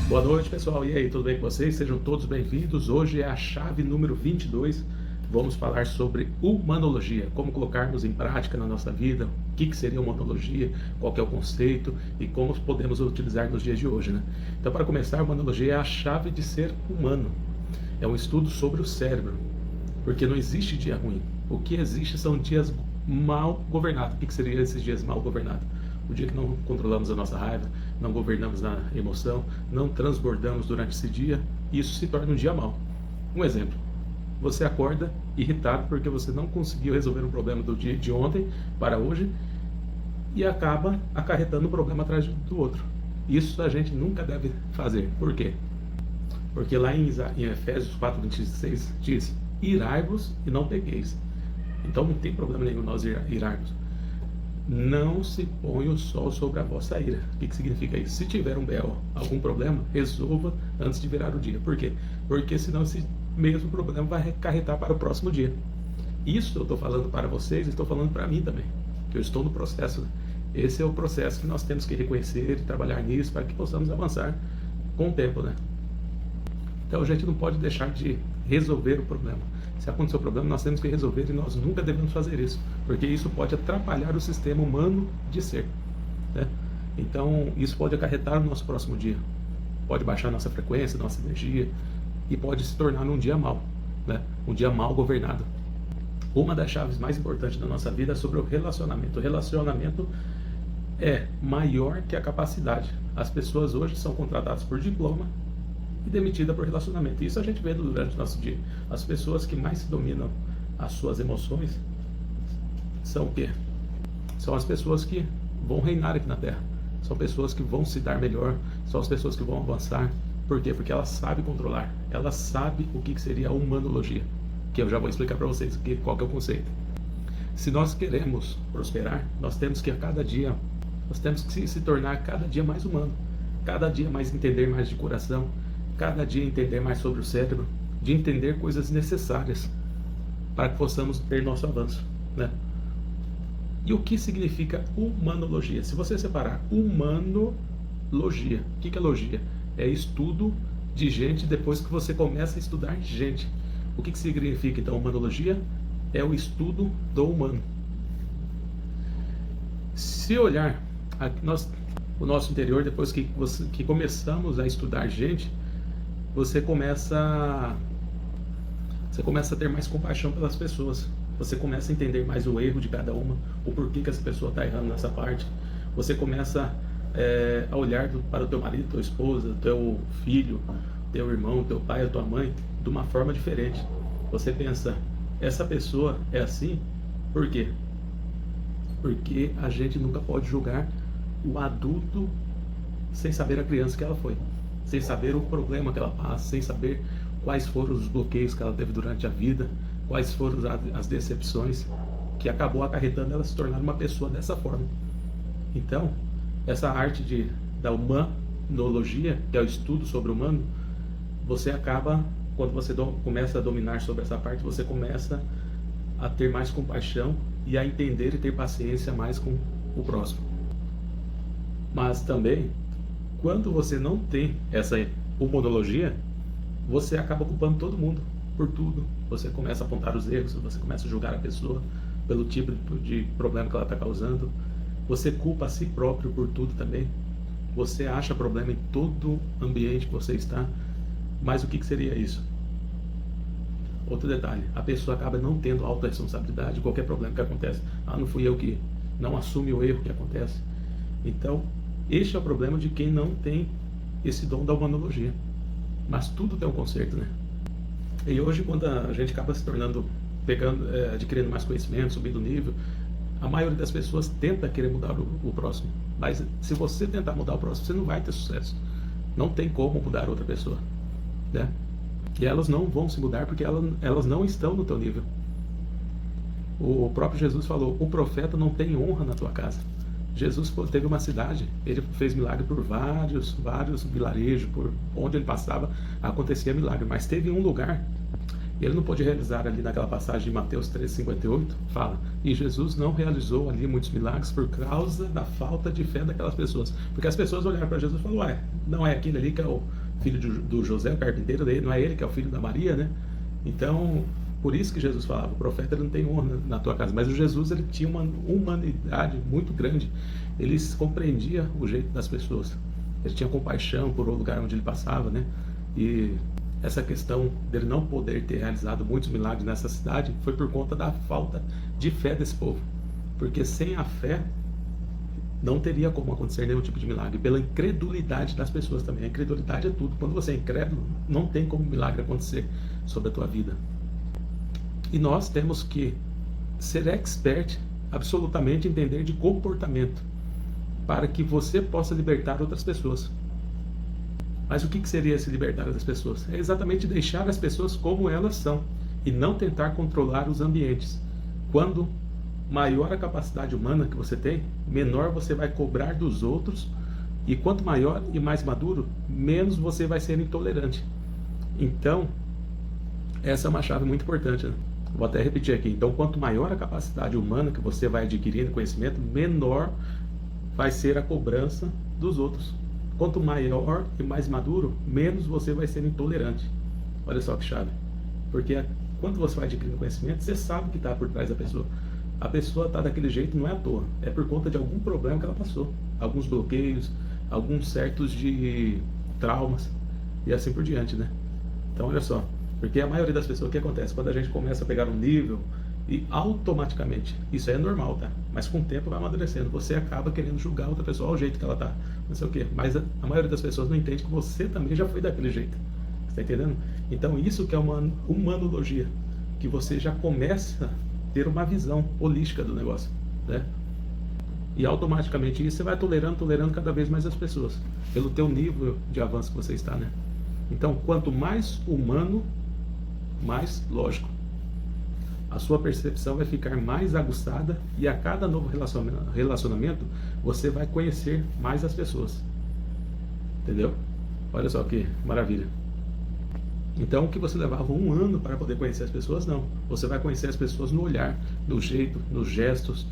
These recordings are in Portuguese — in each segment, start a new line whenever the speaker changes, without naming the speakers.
Boa noite, pessoal. E aí, tudo bem com vocês? Sejam todos bem-vindos. Hoje é a chave número 22. Vamos falar sobre humanologia, como colocarmos em prática na nossa vida, o que seria humanologia, qual que é o conceito e como podemos utilizar nos dias de hoje, né? Então, para começar, a humanologia é a chave de ser humano. É um estudo sobre o cérebro, porque não existe dia ruim. O que existe são dias mal governados. O que seria esses dias mal governados? O dia que não controlamos a nossa raiva, não governamos na emoção, não transbordamos durante esse dia, isso se torna um dia mau. Um exemplo, você acorda irritado porque você não conseguiu resolver um problema do dia de ontem para hoje e acaba acarretando um problema atrás do outro. Isso a gente nunca deve fazer. Por quê? Porque lá em Efésios 4:26 diz: irai-vos e não pequeis. Então não tem problema nenhum nós irarmos. Não se põe o sol sobre a vossa ira. O que significa isso? Se tiver um BO, algum problema, resolva antes de virar o dia. Por quê? Porque senão esse mesmo problema vai acarretar para o próximo dia. Isso eu estou falando para vocês, estou falando para mim também, que eu estou no processo. Esse é o processo que nós temos que reconhecer e trabalhar nisso para que possamos avançar com o tempo, né? Então a gente não pode deixar de resolver o problema. Se acontecer o problema, nós temos que resolver e nós nunca devemos fazer isso, porque isso pode atrapalhar o sistema humano de ser, né? Então isso pode acarretar no nosso próximo dia, pode baixar nossa frequência, nossa energia e pode se tornar um dia mau, né? Um dia mal governado. Uma das chaves mais importantes da nossa vida é sobre o relacionamento. O relacionamento é maior que a capacidade. As pessoas hoje são contratadas por diploma e demitida por relacionamento. Isso a gente vê durante o nosso dia. As pessoas que mais dominam as suas emoções são o quê? São as pessoas que vão reinar aqui na Terra. São pessoas que vão se dar melhor, são as pessoas que vão avançar. Por quê? Porque elas sabem controlar. Elas sabem o que seria a humanologia, que eu já vou explicar para vocês qual que é o conceito. Se nós queremos prosperar, nós temos que a cada dia, nós temos que se tornar cada dia mais humano, cada dia mais entender mais de coração, cada dia entender mais sobre o cérebro, de entender coisas necessárias para que possamos ter nosso avanço, né? E o que significa humanologia? Se você separar humanologia, o que é logia? É estudo de gente depois que você começa a estudar gente. O que significa então humanologia? É o estudo do humano. Se olhar o nosso interior, depois que começamos a estudar gente, você começa a ter mais compaixão pelas pessoas. Você começa a entender mais o erro de cada uma, o porquê que essa pessoa está errando nessa parte. Você começa a olhar para o teu marido, tua esposa, teu filho, teu irmão, teu pai, a tua mãe, de uma forma diferente. Você pensa, essa pessoa é assim, por quê? Porque a gente nunca pode julgar o adulto sem saber a criança que ela foi, sem saber o problema que ela passa, sem saber quais foram os bloqueios que ela teve durante a vida, quais foram as decepções que acabou acarretando ela se tornar uma pessoa dessa forma. Então, essa arte da humanologia, que é o estudo sobre o humano, você acaba, quando você começa a dominar sobre essa parte, você começa a ter mais compaixão e a entender e ter paciência mais com o próximo. Mas também, quando você não tem essa humanologia, você acaba culpando todo mundo por tudo. Você começa a apontar os erros, você começa a julgar a pessoa pelo tipo de problema que ela está causando. Você culpa a si próprio por tudo também. Você acha problema em todo ambiente que você está. Mas o que seria isso? Outro detalhe, a pessoa acaba não tendo autorresponsabilidade de qualquer problema que acontece. Não fui eu que não assume o erro que acontece. Então, este é o problema de quem não tem esse dom da humanologia. Mas tudo tem um conserto, né? E hoje, quando a gente acaba se tornando, adquirindo mais conhecimento, subindo o nível, a maioria das pessoas tenta querer mudar o próximo. Mas se você tentar mudar o próximo, você não vai ter sucesso. Não tem como mudar outra pessoa, né? E elas não vão se mudar porque elas não estão no teu nível. O próprio Jesus falou, o profeta não tem honra na tua casa. Jesus teve uma cidade, ele fez milagre por vários vilarejos, por onde ele passava, acontecia milagre, mas teve um lugar, ele não pôde realizar ali naquela passagem de Mateus 3,58, fala, e Jesus não realizou ali muitos milagres por causa da falta de fé daquelas pessoas, porque as pessoas olharam para Jesus e falaram, não é aquele ali que é filho do José, o carpinteiro, não é ele que é o filho da Maria, né? Então, por isso que Jesus falava, o profeta ele não tem honra na tua casa, mas o Jesus ele tinha uma humanidade muito grande, ele compreendia o jeito das pessoas, ele tinha compaixão por o lugar onde ele passava, né? E essa questão dele não poder ter realizado muitos milagres nessa cidade foi por conta da falta de fé desse povo, porque sem a fé não teria como acontecer nenhum tipo de milagre, pela incredulidade das pessoas também. A incredulidade é tudo. Quando você é incrédulo, não tem como milagre acontecer sobre a tua vida. E nós temos que ser expert, absolutamente entender de comportamento, para que você possa libertar outras pessoas. Mas o que seria esse libertar as pessoas? É exatamente deixar as pessoas como elas são e não tentar controlar os ambientes. Quando maior a capacidade humana que você tem, menor você vai cobrar dos outros, e quanto maior e mais maduro, menos você vai ser intolerante. Então, essa é uma chave muito importante, né? Vou até repetir aqui. Então, quanto maior a capacidade humana que você vai adquirindo conhecimento, menor vai ser a cobrança dos outros. Quanto maior e mais maduro, menos você vai ser intolerante. Olha só que chave. Porque quando você vai adquirindo conhecimento, você sabe o que está por trás da pessoa. A pessoa está daquele jeito não é à toa, é por conta de algum problema que ela passou, alguns bloqueios, alguns certos de traumas e assim por diante, né? Então olha só, porque a maioria das pessoas, o que acontece? Quando a gente começa a pegar um nível e automaticamente, isso aí é normal, tá? Mas com o tempo vai amadurecendo, você acaba querendo julgar outra pessoa ao jeito que ela tá, não sei o quê. Mas a maioria das pessoas não entende que você também já foi daquele jeito, você tá entendendo? Então isso que é uma humanologia, que você já começa ter uma visão holística do negócio, né? E automaticamente isso você vai tolerando cada vez mais as pessoas, pelo teu nível de avanço que você está, né? Então, quanto mais humano, mais lógico. A sua percepção vai ficar mais aguçada e a cada novo relacionamento você vai conhecer mais as pessoas. Entendeu? Olha só que maravilha. Então, o que você levava 1 ano para poder conhecer as pessoas, não. Você vai conhecer as pessoas no olhar, no jeito, nos gestos.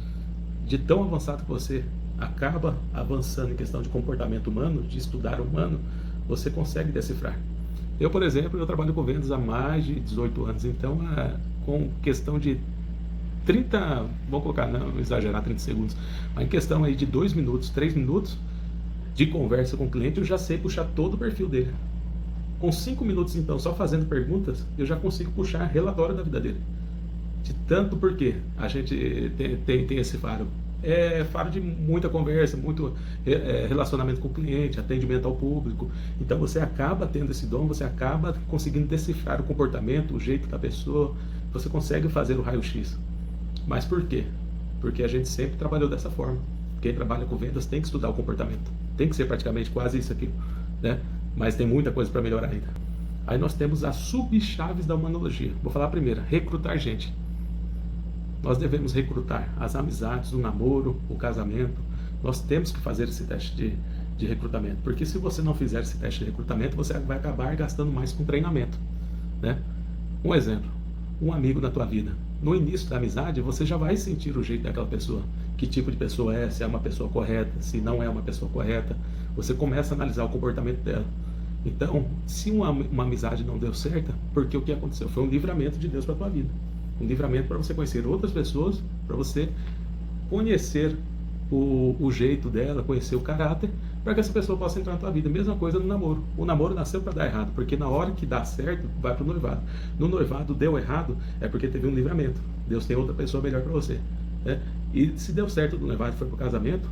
De tão avançado que você acaba avançando em questão de comportamento humano, de estudar humano, você consegue decifrar. Eu, por exemplo, eu trabalho com vendas há mais de 18 anos, então, com questão de 30, vou colocar, não exagerar, 30 segundos, mas em questão aí de 2 minutos, 3 minutos de conversa com o cliente, eu já sei puxar todo o perfil dele. Com 5 minutos, então, só fazendo perguntas, eu já consigo puxar relatório da vida dele. De tanto porque a gente tem esse faro. É faro de muita conversa, muito relacionamento com o cliente, atendimento ao público. Então você acaba tendo esse dom, você acaba conseguindo decifrar o comportamento, o jeito da pessoa, você consegue fazer o raio-x. Mas por quê? Porque a gente sempre trabalhou dessa forma. Quem trabalha com vendas tem que estudar o comportamento. Tem que ser praticamente quase isso aqui, né? Mas tem muita coisa para melhorar ainda. Aí nós temos as subchaves da humanologia. Vou falar a primeira, recrutar gente. Nós devemos recrutar as amizades, o namoro, o casamento. Nós temos que fazer esse teste de recrutamento. Porque se você não fizer esse teste de recrutamento, você vai acabar gastando mais com treinamento, né? Um exemplo, um amigo na tua vida. No início da amizade, você já vai sentir o jeito daquela pessoa. Que tipo de pessoa é, se é uma pessoa correta, se não é uma pessoa correta. Você começa a analisar o comportamento dela. Então, se uma amizade não deu certo, porque o que aconteceu? Foi um livramento de Deus para a tua vida. Um livramento para você conhecer outras pessoas, para você conhecer o jeito dela, conhecer o caráter, para que essa pessoa possa entrar na tua vida. Mesma coisa no namoro. O namoro nasceu para dar errado, porque na hora que dá certo, vai para o noivado. No noivado deu errado, é porque teve um livramento. Deus tem outra pessoa melhor para você, né? E se deu certo no noivado e foi para o casamento,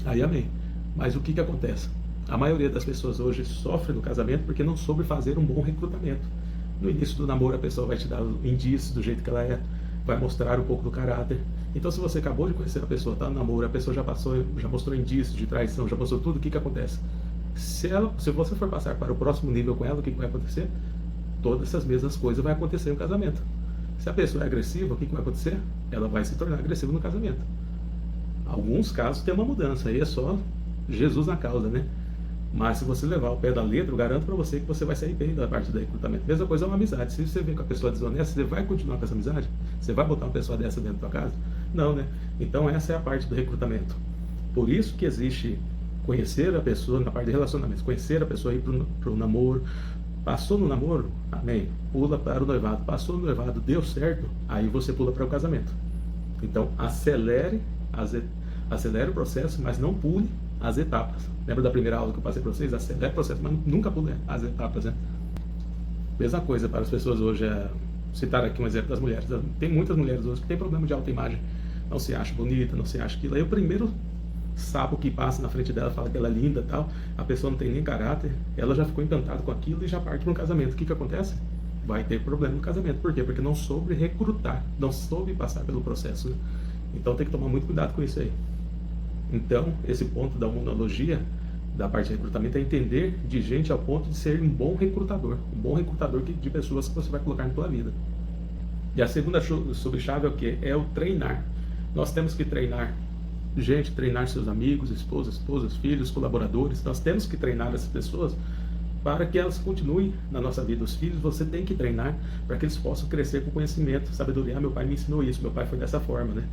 aí amém. Mas o que acontece? A maioria das pessoas hoje sofre no casamento porque não soube fazer um bom recrutamento. No início do namoro a pessoa vai te dar indícios do jeito que ela é, vai mostrar um pouco do caráter. Então se você acabou de conhecer a pessoa, está no namoro, a pessoa já mostrou indícios de traição, já mostrou tudo, o que acontece? Se você for passar para o próximo nível com ela, o que vai acontecer? Todas essas mesmas coisas vai acontecer no casamento. Se a pessoa é agressiva, o que vai acontecer? Ela vai se tornar agressiva no casamento. Alguns casos tem uma mudança, aí é só Jesus na causa, né? Mas se você levar o pé da letra, eu garanto para você que você vai sair bem da parte do recrutamento. Mesma coisa é uma amizade. Se você vê com a pessoa desonesta, você vai continuar com essa amizade? Você vai botar uma pessoa dessa dentro da tua casa? Não, né? Então essa é a parte do recrutamento. Por isso que existe conhecer a pessoa, na parte de relacionamentos, conhecer a pessoa, ir para o namoro, passou no namoro, amém, pula para o noivado, passou no noivado, deu certo, aí você pula para o casamento. Então, acelere o processo, mas não pule as etapas. Lembra da primeira aula que eu passei para vocês? Acelere o processo, mas nunca pule as etapas, né? Mesma coisa para as pessoas hoje, citar aqui um exemplo das mulheres. Tem muitas mulheres hoje que têm problema de autoimagem, não se acha bonita, não se acha aquilo. Aí o primeiro sapo que passa na frente dela fala que ela é linda e tal, a pessoa não tem nem caráter, ela já ficou encantada com aquilo e já parte para um casamento. O que acontece? Vai ter problema no casamento. Por quê? Porque não soube recrutar, não soube passar pelo processo, né? Então tem que tomar muito cuidado com isso aí. Então, esse ponto da monologia, da parte de recrutamento, é entender de gente ao ponto de ser um bom recrutador de pessoas que você vai colocar na sua vida. E a segunda subchave é o quê? É o treinar. Nós temos que treinar gente, treinar seus amigos, esposas, filhos, colaboradores. Nós temos que treinar essas pessoas para que elas continuem na nossa vida. Os filhos você tem que treinar para que eles possam crescer com conhecimento, sabedoria. Meu pai me ensinou isso, meu pai foi dessa forma, né?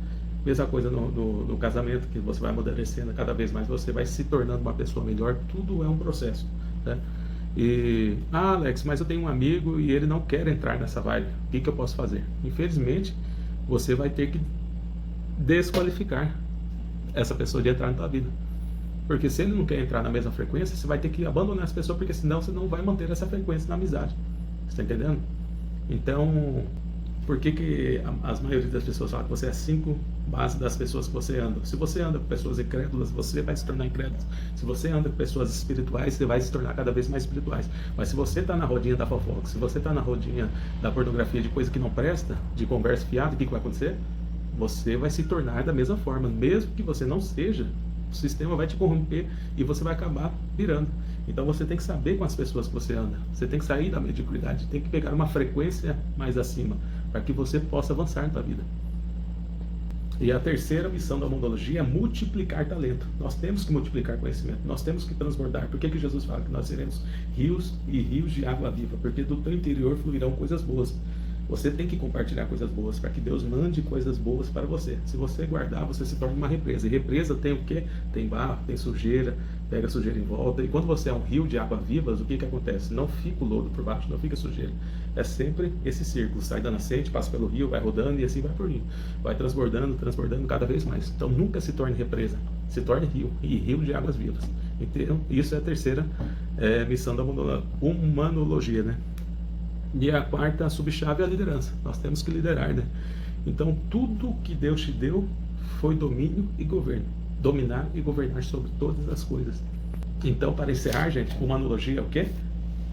Mesma coisa no casamento, que você vai amadurecendo cada vez mais, você vai se tornando uma pessoa melhor. Tudo é um processo, né? E, Alex, mas eu tenho um amigo e ele não quer entrar nessa vibe. O que eu posso fazer? Infelizmente, você vai ter que desqualificar essa pessoa de entrar na tua vida. Porque se ele não quer entrar na mesma frequência, você vai ter que abandonar essa pessoa, porque senão você não vai manter essa frequência na amizade. Você está entendendo? Então, por que as maioria das pessoas falam que você é 5 bases das pessoas que você anda? Se você anda com pessoas incrédulas, você vai se tornar incrédulo. Se você anda com pessoas espirituais, você vai se tornar cada vez mais espirituais. Mas se você está na rodinha da fofoca, se você está na rodinha da pornografia, de coisa que não presta, de conversa fiada, o que vai acontecer? Você vai se tornar da mesma forma. Mesmo que você não seja, o sistema vai te corromper e você vai acabar virando. Então você tem que saber com as pessoas que você anda. Você tem que sair da mediocridade, tem que pegar uma frequência mais acima, para que você possa avançar na sua vida. E a terceira missão da monologia é multiplicar talento. Nós temos que multiplicar conhecimento, nós temos que transbordar. Por que Jesus fala que nós seremos rios e rios de água viva? Porque do teu interior fluirão coisas boas. Você tem que compartilhar coisas boas para que Deus mande coisas boas para você. Se você guardar, você se torna uma represa. E represa tem o quê? Tem barro, tem sujeira, pega a sujeira em volta. E quando você é um rio de água vivas, o que acontece? Não fica o lodo por baixo, não fica sujeira. É sempre esse círculo. Sai da nascente, passa pelo rio, vai rodando e assim vai por rio. Vai transbordando cada vez mais. Então nunca se torne represa. Se torne rio. E rio de águas vivas. Então, isso é a terceira missão da humanologia, né? E a quarta subchave é a liderança. Nós temos que liderar, né? Então, tudo que Deus te deu foi domínio e governo. Dominar e governar sobre todas as coisas. Então, para encerrar, gente, humanologia é o quê?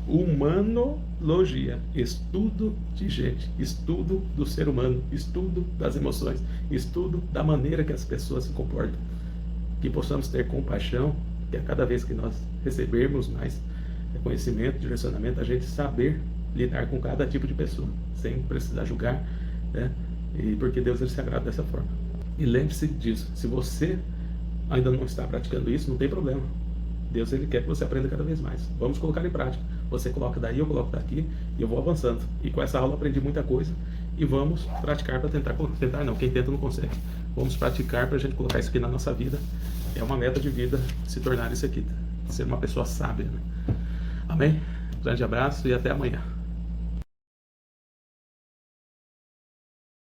Humanologia. Estudo de gente. Estudo do ser humano. Estudo das emoções. Estudo da maneira que as pessoas se comportam. Que possamos ter compaixão, que a cada vez que nós recebermos mais conhecimento, direcionamento, a gente saber lidar com cada tipo de pessoa, sem precisar julgar, né? E porque Deus ele se agrada dessa forma. E lembre-se disso, se você ainda não está praticando isso, não tem problema. Deus ele quer que você aprenda cada vez mais. Vamos colocar em prática. Você coloca daí, eu coloco daqui, e eu vou avançando. E com essa aula eu aprendi muita coisa, e vamos praticar para tentar não, quem tenta não consegue. Vamos praticar para a gente colocar isso aqui na nossa vida. É uma meta de vida, se tornar isso aqui, ser uma pessoa sábia, né? Amém? Grande abraço e até amanhã.